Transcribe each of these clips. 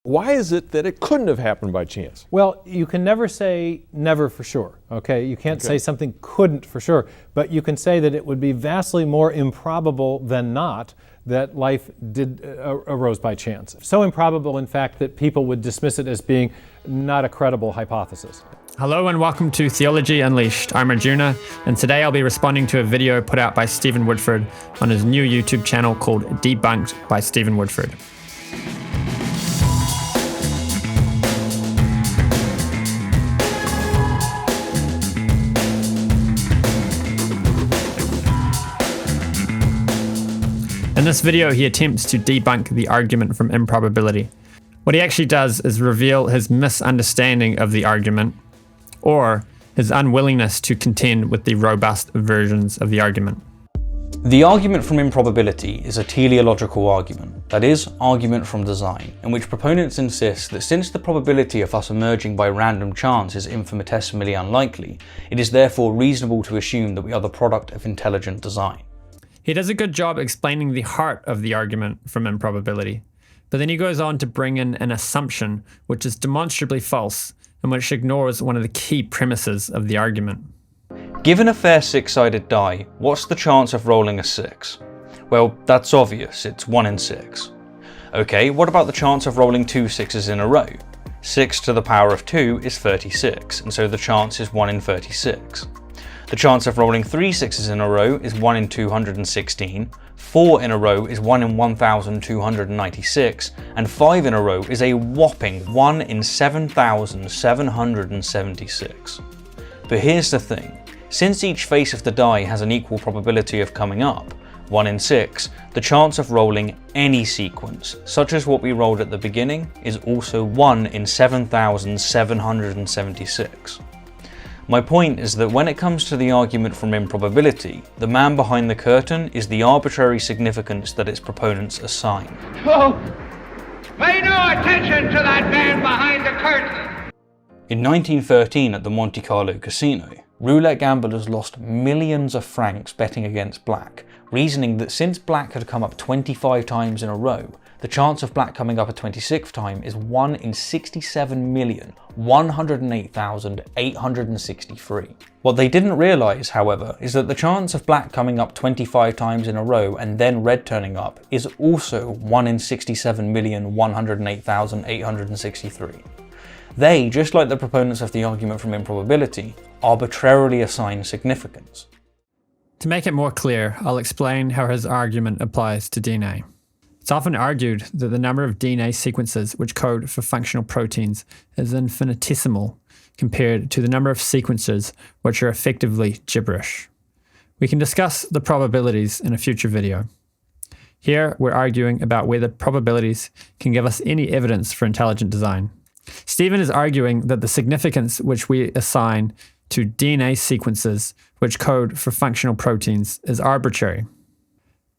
Why is it that it couldn't have happened by chance? Well, you can never say never for sure, okay? You can't say something couldn't for sure, but you can say that it would be vastly more improbable than not that life arose by chance. So improbable, in fact, that people would dismiss it as being not a credible hypothesis. Hello and welcome to Theology Unleashed. I'm Arjuna, and today I'll be responding to a video put out by Stephen Woodford on his new YouTube channel called Debunked by Stephen Woodford. In this video, he attempts to debunk the argument from improbability. What he actually does is reveal his misunderstanding of the argument, or his unwillingness to contend with the robust versions of the argument. The argument from improbability is a teleological argument, that is, argument from design, in which proponents insist that since the probability of us emerging by random chance is infinitesimally unlikely, it is therefore reasonable to assume that we are the product of intelligent design. He does a good job explaining the heart of the argument from improbability, but then he goes on to bring in an assumption which is demonstrably false and which ignores one of the key premises of the argument. Given a fair six-sided die, what's the chance of rolling a 6? Well, that's obvious, it's 1 in 6. Okay, what about the chance of rolling 2 6s in a row? 6 to the power of 2 is 36, and so the chance is 1 in 36. The chance of rolling 3 6s in a row is 1 in 216, 4 in a row is 1 in 1296, and 5 in a row is a whopping 1 in 7776. But here's the thing, since each face of the die has an equal probability of coming up, 1 in 6, the chance of rolling any sequence, such as what we rolled at the beginning, is also 1 in 7776. My point is that when it comes to the argument from improbability, the man behind the curtain is the arbitrary significance that its proponents assign. Oh, pay no attention to that man behind the curtain! In 1913 at the Monte Carlo casino, roulette gamblers lost millions of francs betting against black, reasoning that since black had come up 25 times in a row, the chance of black coming up a 26th time is 1 in 67,108,863. What they didn't realise, however, is that the chance of black coming up 25 times in a row and then red turning up is also 1 in 67,108,863. They, just like the proponents of the argument from improbability, arbitrarily assign significance. To make it more clear, I'll explain how his argument applies to DNA. It's often argued that the number of DNA sequences which code for functional proteins is infinitesimal compared to the number of sequences which are effectively gibberish. We can discuss the probabilities in a future video. Here, we're arguing about whether probabilities can give us any evidence for intelligent design. Stephen is arguing that the significance which we assign to DNA sequences which code for functional proteins is arbitrary.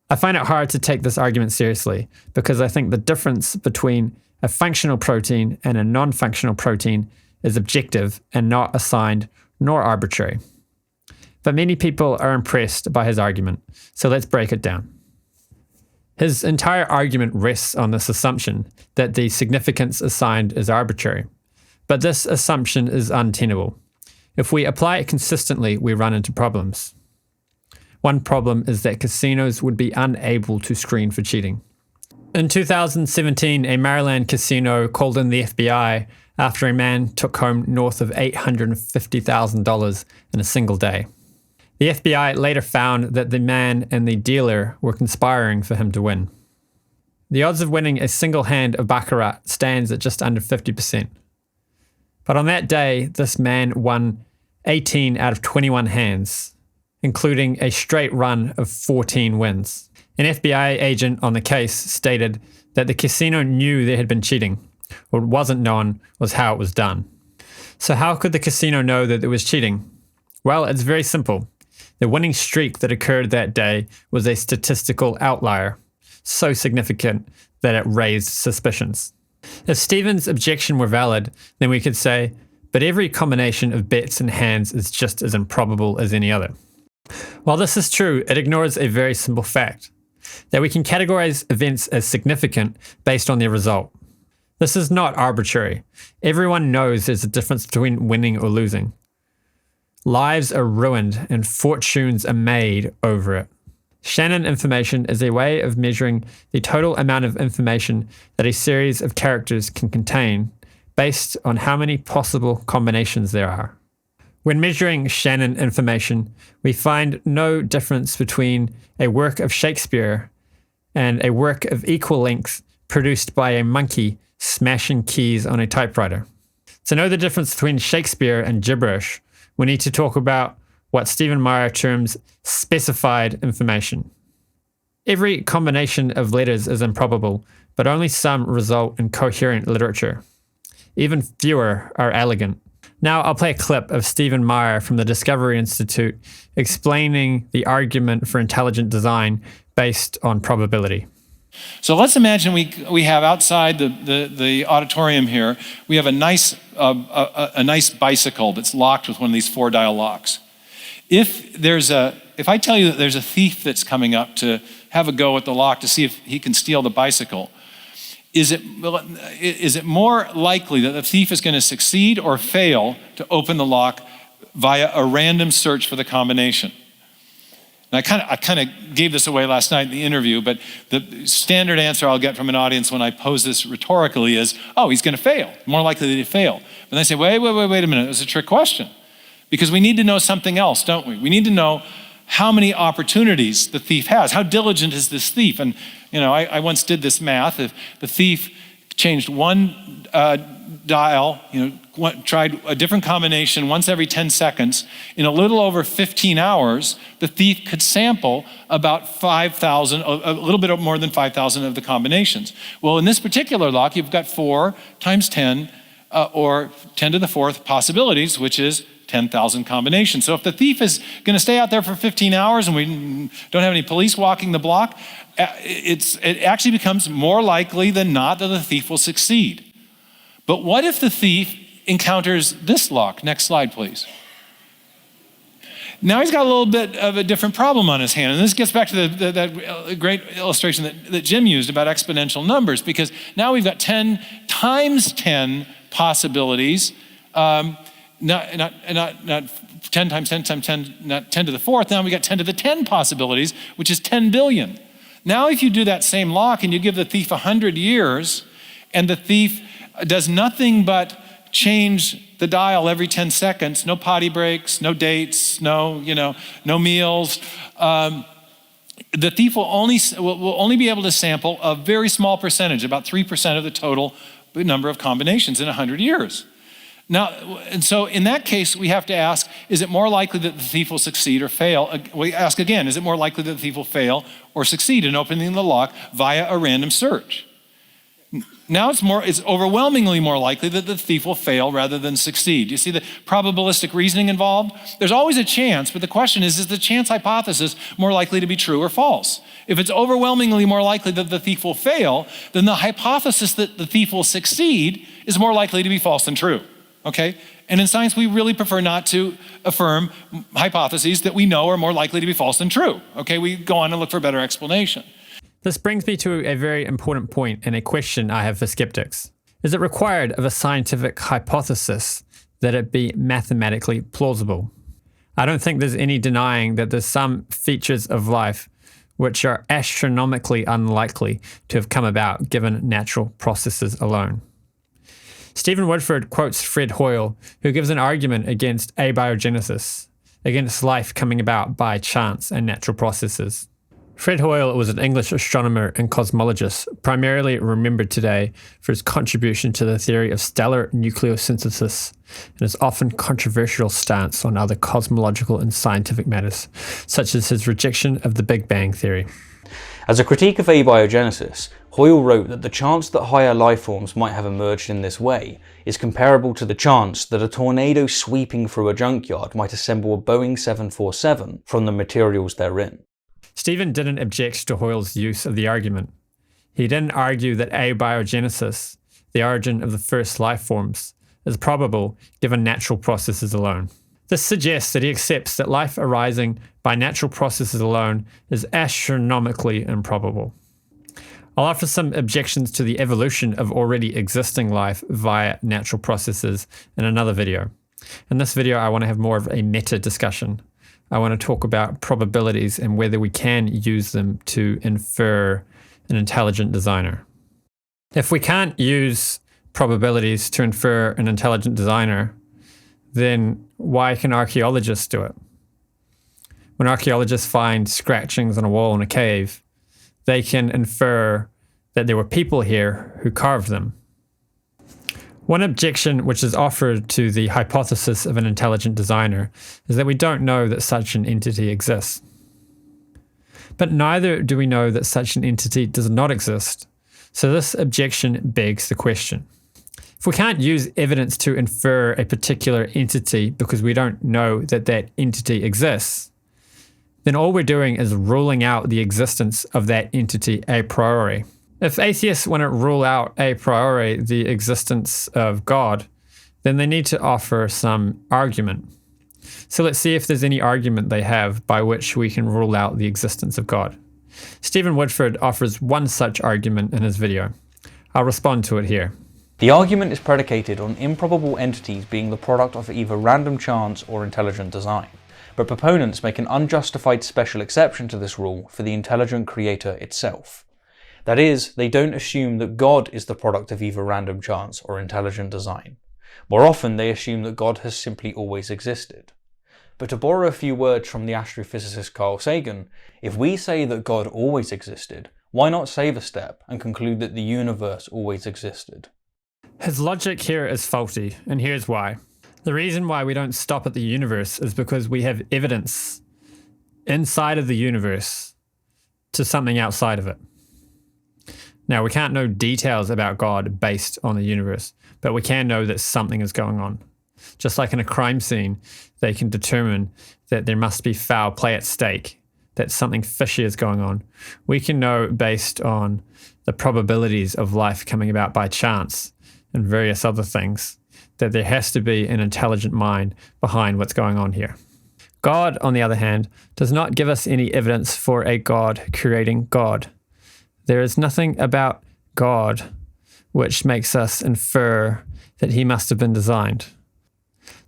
I find it hard to take this argument seriously because I think the difference between a functional protein and a non-functional protein is objective and not assigned nor arbitrary. But many people are impressed by his argument, so let's break it down. His entire argument rests on this assumption that the significance assigned is arbitrary, but this assumption is untenable. If we apply it consistently, we run into problems. One problem is that casinos would be unable to screen for cheating. In 2017, a Maryland casino called in the FBI after a man took home north of $850,000 in a single day. The FBI later found that the man and the dealer were conspiring for him to win. The odds of winning a single hand of baccarat stands at just under 50%. But on that day, this man won 18 out of 21 hands, including a straight run of 14 wins. An FBI agent on the case stated that the casino knew there had been cheating. What wasn't known was how it was done. So how could the casino know that there was cheating? Well, it's very simple. The winning streak that occurred that day was a statistical outlier, so significant that it raised suspicions. If Stephen's objection were valid, then we could say, but every combination of bets and hands is just as improbable as any other. While this is true, it ignores a very simple fact, that we can categorize events as significant based on their result. This is not arbitrary. Everyone knows there's a difference between winning or losing. Lives are ruined and fortunes are made over it. Shannon information is a way of measuring the total amount of information that a series of characters can contain based on how many possible combinations there are. When measuring Shannon information, we find no difference between a work of Shakespeare and a work of equal length produced by a monkey smashing keys on a typewriter. To know the difference between Shakespeare and gibberish, we need to talk about what Stephen Meyer terms specified information. Every combination of letters is improbable, but only some result in coherent literature. Even fewer are elegant. Now I'll play a clip of Stephen Meyer from the Discovery Institute explaining the argument for intelligent design based on probability. So let's imagine we have outside the auditorium here, we have a nice bicycle that's locked with one of these 4-dial locks. If I tell you that there's a thief that's coming up to have a go at the lock to see if he can steal the bicycle, is it more likely that the thief is going to succeed or fail to open the lock via a random search for the combination? And I kind of gave this away last night in the interview, but the standard answer I'll get from an audience when I pose this rhetorically is, oh, he's going to fail, more likely to fail. But they say, wait a minute, it's a trick question. Because we need to know something else, don't we? We need to know how many opportunities the thief has. How diligent is this thief? And I once did this math. If the thief changed one dial, tried a different combination once every 10 seconds, in a little over 15 hours, the thief could sample about 5,000, a little bit more than 5,000 of the combinations. Well, in this particular lock, you've got 4 times 10, or 10 to the 4th possibilities, which is 10,000 combinations. So if the thief is going to stay out there for 15 hours and we don't have any police walking the block, it actually becomes more likely than not that the thief will succeed. But what if the thief encounters this lock? Next slide, please. Now he's got a little bit of a different problem on his hand. And this gets back to that great illustration that Jim used about exponential numbers, because now we've got 10 times 10 possibilities. Not 10 times 10 times 10, not 10 to the 4th. Now we got 10 to the 10 possibilities, which is 10 billion. Now if you do that same lock and you give the thief 100 years, and the thief does nothing but change the dial every 10 seconds, no potty breaks, no dates, no meals, the thief will only be able to sample a very small percentage, about 3% of the total number of combinations in 100 years. Now, and so in that case, we have to ask, is it more likely that the thief will succeed or fail? We ask again, is it more likely that the thief will fail or succeed in opening the lock via a random search? Now it's overwhelmingly more likely that the thief will fail rather than succeed. You see the probabilistic reasoning involved? There's always a chance, but the question is the chance hypothesis more likely to be true or false? If it's overwhelmingly more likely that the thief will fail, then the hypothesis that the thief will succeed is more likely to be false than true. Okay? And in science, we really prefer not to affirm hypotheses that we know are more likely to be false than true. Okay? We go on and look for a better explanation. This brings me to a very important point and a question I have for skeptics. Is it required of a scientific hypothesis that it be mathematically plausible? I don't think there's any denying that there's some features of life which are astronomically unlikely to have come about given natural processes alone. Stephen Woodford quotes Fred Hoyle, who gives an argument against abiogenesis, against life coming about by chance and natural processes. Fred Hoyle was an English astronomer and cosmologist, primarily remembered today for his contribution to the theory of stellar nucleosynthesis and his often controversial stance on other cosmological and scientific matters, such as his rejection of the Big Bang theory. As a critique of abiogenesis, Hoyle wrote that the chance that higher life forms might have emerged in this way is comparable to the chance that a tornado sweeping through a junkyard might assemble a Boeing 747 from the materials therein. Stephen didn't object to Hoyle's use of the argument. He didn't argue that abiogenesis, the origin of the first life forms, is probable given natural processes alone. This suggests that he accepts that life arising by natural processes alone is astronomically improbable. I'll offer some objections to the evolution of already existing life via natural processes in another video. In this video, I want to have more of a meta discussion. I want to talk about probabilities and whether we can use them to infer an intelligent designer. If we can't use probabilities to infer an intelligent designer, then why can archaeologists do it? When archaeologists find scratchings on a wall in a cave, they can infer that there were people here who carved them. One objection which is offered to the hypothesis of an intelligent designer is that we don't know that such an entity exists. But neither do we know that such an entity does not exist, so this objection begs the question. If we can't use evidence to infer a particular entity because we don't know that that entity exists, then all we're doing is ruling out the existence of that entity a priori. If atheists want to rule out a priori the existence of God, then they need to offer some argument. So let's see if there's any argument they have by which we can rule out the existence of God. Stephen Woodford offers one such argument in his video. I'll respond to it here. The argument is predicated on improbable entities being the product of either random chance or intelligent design, but proponents make an unjustified special exception to this rule for the intelligent creator itself. That is, they don't assume that God is the product of either random chance or intelligent design. More often, they assume that God has simply always existed. But to borrow a few words from the astrophysicist Carl Sagan, if we say that God always existed, why not save a step and conclude that the universe always existed? His logic here is faulty, and here's why. The reason why we don't stop at the universe is because we have evidence inside of the universe to something outside of it. Now, we can't know details about God based on the universe, but we can know that something is going on. Just like in a crime scene, they can determine that there must be foul play at stake, that something fishy is going on. We can know based on the probabilities of life coming about by chance and various other things that there has to be an intelligent mind behind what's going on here. God, on the other hand, does not give us any evidence for a God creating God. There is nothing about God which makes us infer that he must have been designed.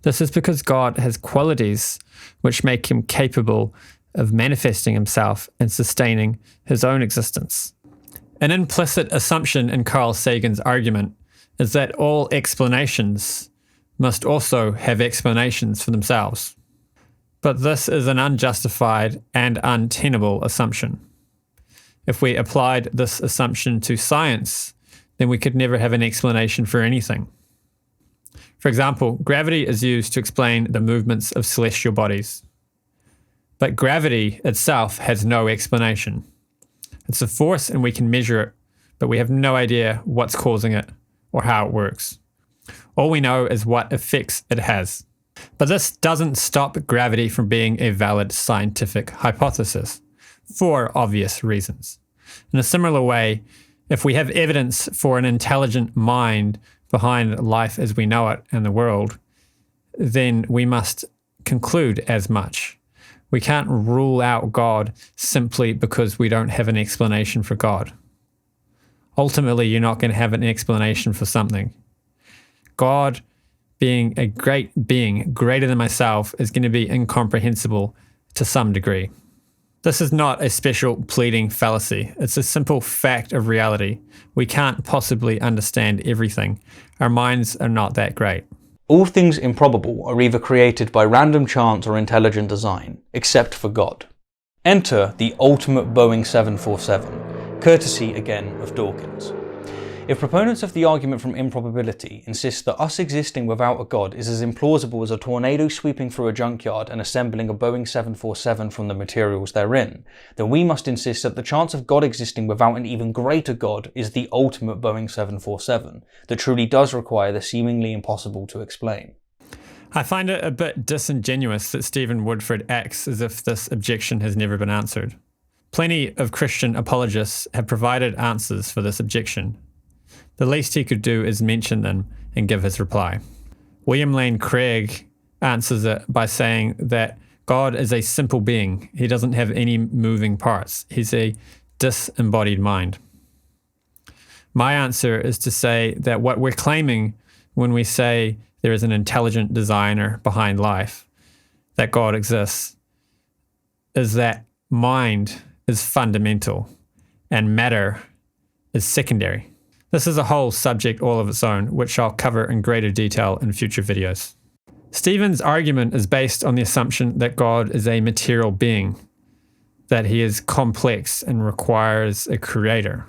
This is because God has qualities which make him capable of manifesting himself and sustaining his own existence. An implicit assumption in Carl Sagan's argument is that all explanations must also have explanations for themselves. But this is an unjustified and untenable assumption. If we applied this assumption to science, then we could never have an explanation for anything. For example, gravity is used to explain the movements of celestial bodies. But gravity itself has no explanation. It's a force and we can measure it, but we have no idea what's causing it or how it works. All we know is what effects it has. But this doesn't stop gravity from being a valid scientific hypothesis, for obvious reasons. In a similar way, if we have evidence for an intelligent mind behind life as we know it in the world, then we must conclude as much. We can't rule out God simply because we don't have an explanation for God. Ultimately, you're not going to have an explanation for something. God, being a great being, greater than myself, is going to be incomprehensible to some degree. This is not a special pleading fallacy. It's a simple fact of reality. We can't possibly understand everything. Our minds are not that great. All things improbable are either created by random chance or intelligent design, except for God. Enter the ultimate Boeing 747, courtesy again of Dawkins. If proponents of the argument from improbability insist that us existing without a God is as implausible as a tornado sweeping through a junkyard and assembling a Boeing 747 from the materials therein, then we must insist that the chance of God existing without an even greater God is the ultimate Boeing 747, that truly does require the seemingly impossible to explain. I find it a bit disingenuous that Stephen Woodford acts as if this objection has never been answered. Plenty of Christian apologists have provided answers for this objection. The least he could do is mention them and give his reply. William Lane Craig answers it by saying that God is a simple being. He doesn't have any moving parts. He's a disembodied mind. My answer is to say that what we're claiming when we say there is an intelligent designer behind life, that God exists, is that mind is fundamental and matter is secondary. This is a whole subject all of its own, which I'll cover in greater detail in future videos. Stephen's argument is based on the assumption that God is a material being, that he is complex and requires a creator.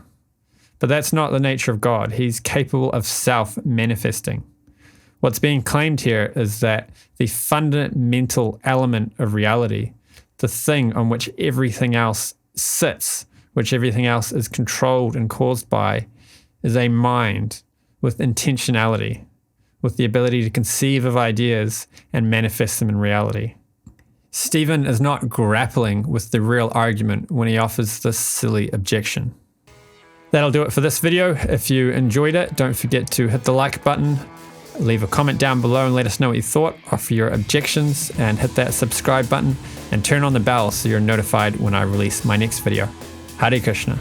But that's not the nature of God. He's capable of self-manifesting. What's being claimed here is that the fundamental element of reality, the thing on which everything else sits, which everything else is controlled and caused by, is a mind with intentionality, with the ability to conceive of ideas and manifest them in reality. Stephen is not grappling with the real argument when he offers this silly objection. That'll do it for this video. If you enjoyed it, don't forget to hit the like button, leave a comment down below and let us know what you thought, offer your objections, and hit that subscribe button and turn on the bell so you're notified when I release my next video. Hare Krishna.